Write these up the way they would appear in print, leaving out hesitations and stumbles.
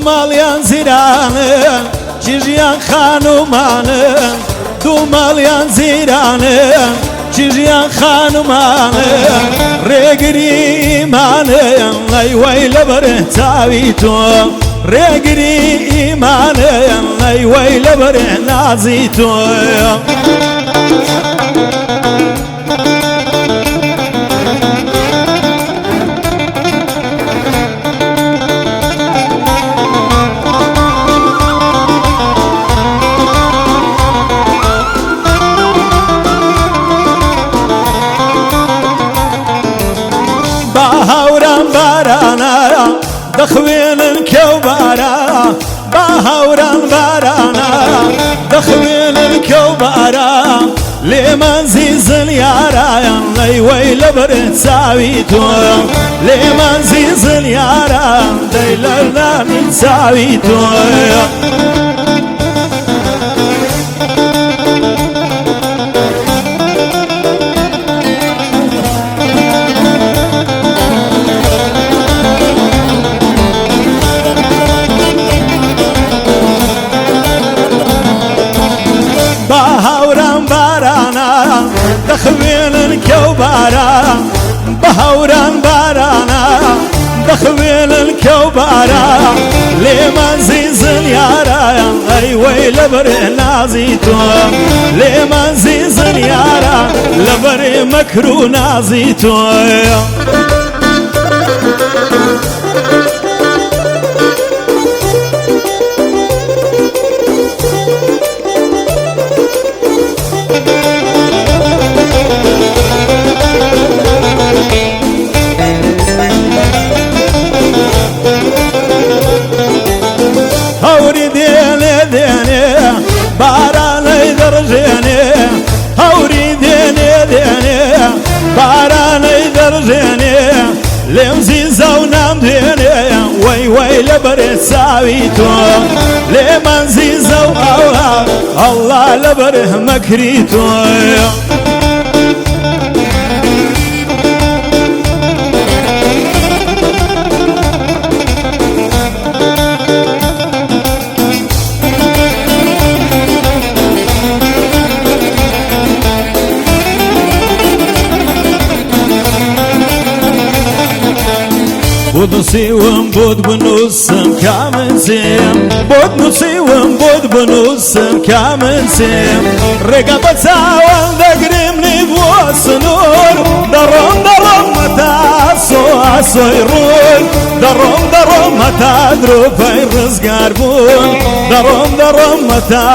ماڵیان زیرانن چیژیان خانومانن ماڵیان زیرانن چیژیان خانومانن ڕێگری ئیمانەیان لای وای لەبەر چاوی تۆ ڕێگری ئیمانەیان لای وای لەبەر نازی تۆ دەخوێنن کەوبارە با هەوران بارانە دەخوێنن کەوبارە لێمان زیزن یارایان لەی وەی لەبەر چاوی تۆ لێمان زیزن یارە دەی لەلانی چاوی تۆ دەخوێنن کەوبارە بە هەوران بارانە دەخوێنن کەوبارە لێمان زیزن یارە ئەی وەی لەبەر نازی تۆ لێمان زیزن یارە لەبەر مەکر و نازی تۆ هەوری دێنێ دێنێ بارانەی دەڕژێنێ هەوری دێنێ دێنێ بارانەی دەڕژێنێ لێم زیزە و نام دێنێ وەی وەی لەبەر چاوی تۆ لێمان زیزە و ئەوە ئەڵڵا لەبەر مەکری تۆ بود نووسیوم بود بنووسم کامنسیم بود نووسیوم بود بنووسم کامنسیم ڕێگە بە چاوان دەگرمنی بۆ سنوور دەڕۆم دەڕۆم مەتا سۆی ڕوون دەڕۆم دەڕۆم مەتا درۆپەی ڕزگار بوون دەڕۆم دەڕۆم مەتا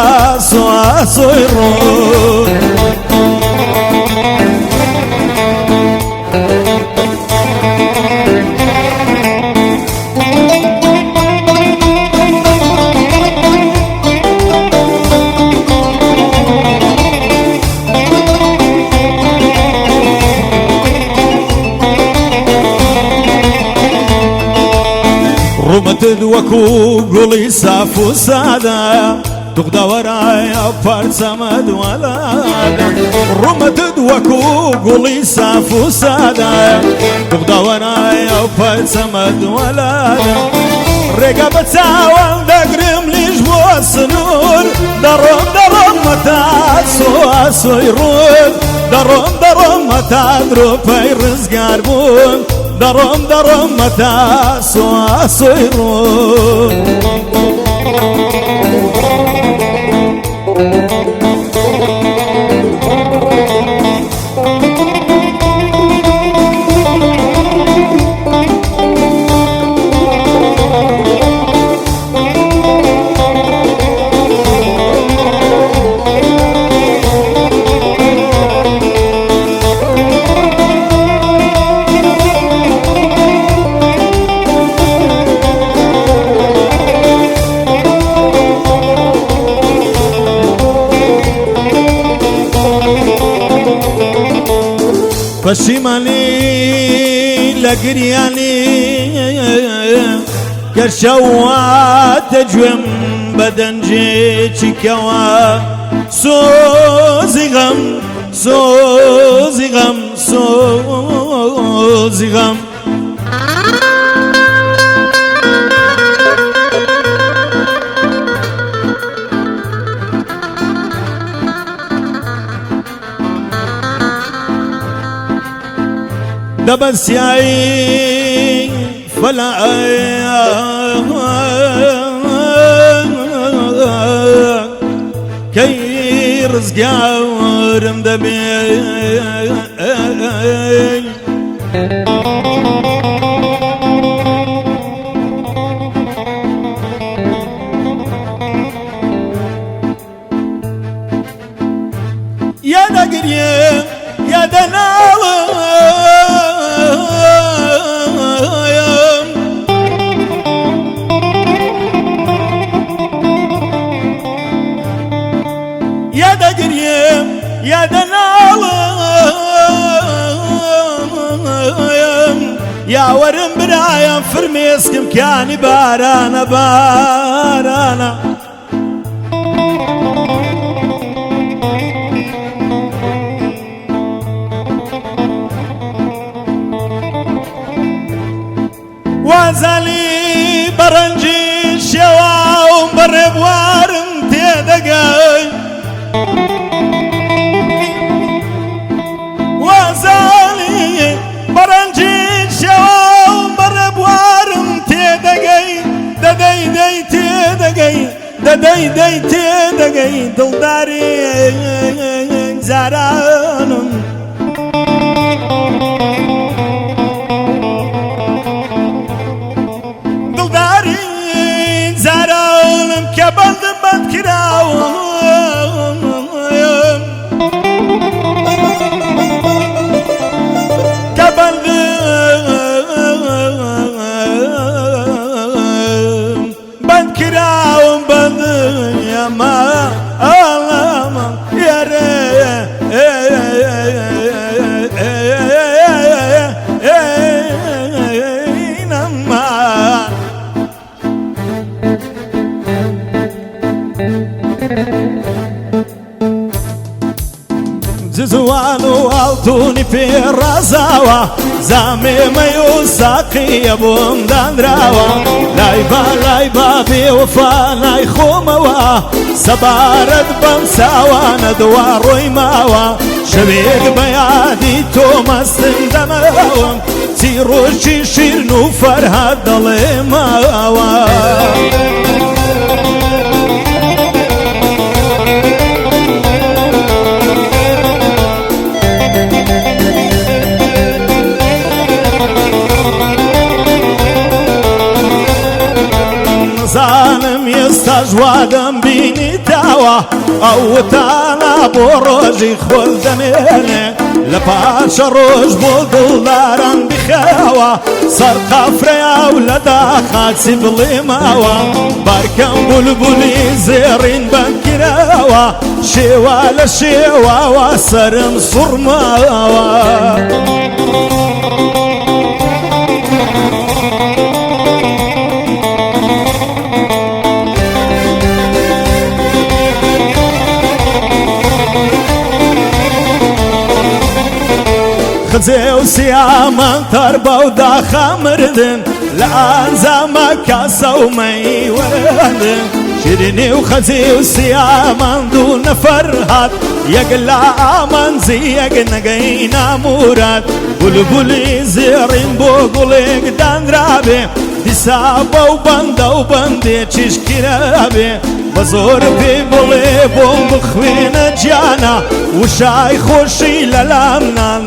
سۆی ڕوون ڕوومەتت وەکو گوڵی ساف و سادە دوغدەوەرایە پارچەمە دووەلادە ڕوومەتت وەکو گوڵی ساف و سادە دوغدەوەرایە پارچەمە دووەلادە ڕێگە بە چاوان دەگرم لیش بۆ سنوور دەڕۆم دەڕۆم مەتا سۆی ڕوون دەڕۆم دەڕۆم مەتا درۆپەی ڕزگار بوون دەڕۆم دەڕۆم مەتا سۆی ڕوون پەشیمانی لە گریانی گەرشەواتە گوێم بە دەنجێکی کەوا سۆزی غەم سۆزی غەم سۆزی غەم دبسياي فلا كي رزقا ورم دبي يا دقريه يا دناوم يا دقريه يا دناوم يا ورم برايم فرميسكم كاني بارانا بارانا وازالي برنجي شواو برب وارم تيدقاي وازالي برنجي شواو برب وارم تيدقاي ددي دي تيدقاي ددي دي تيدقاي دلداري زارانم كبند بند كراوم كبند بند كراوم بند يا ما الله يا زوانو والتوني في الرزاوة زامي ميو ساقي ابوم داندراوة لايبا بوفا لاي خوموا سبارد بمساوة ندوار رويماوة شبيق بيادي توماس دماوة تيروشي شيرنو فرهاد ظليماوة ظالم يستجوادم بيني تاوى او تانا بروجي خول دميني لباش روج بودلاران بخاوى سرقا فريا ولدا خاتسي بليماوى باركم بلبلي زيرين بنكراوى شيوا لشيوا وسرم صرماوى خزيو سيامان تربا ودا خمردن لان زاما كاسا ومي وردن شيريني وخزيو سيامان دون فرهات يقلا آمان زيق نقينا مراد بلبلي زيرين بوغلق دان رابي دسابا وبندا وبندي تشكي رابي بزور في بلي بوم بخوين جانا وشاي خوشي للامنا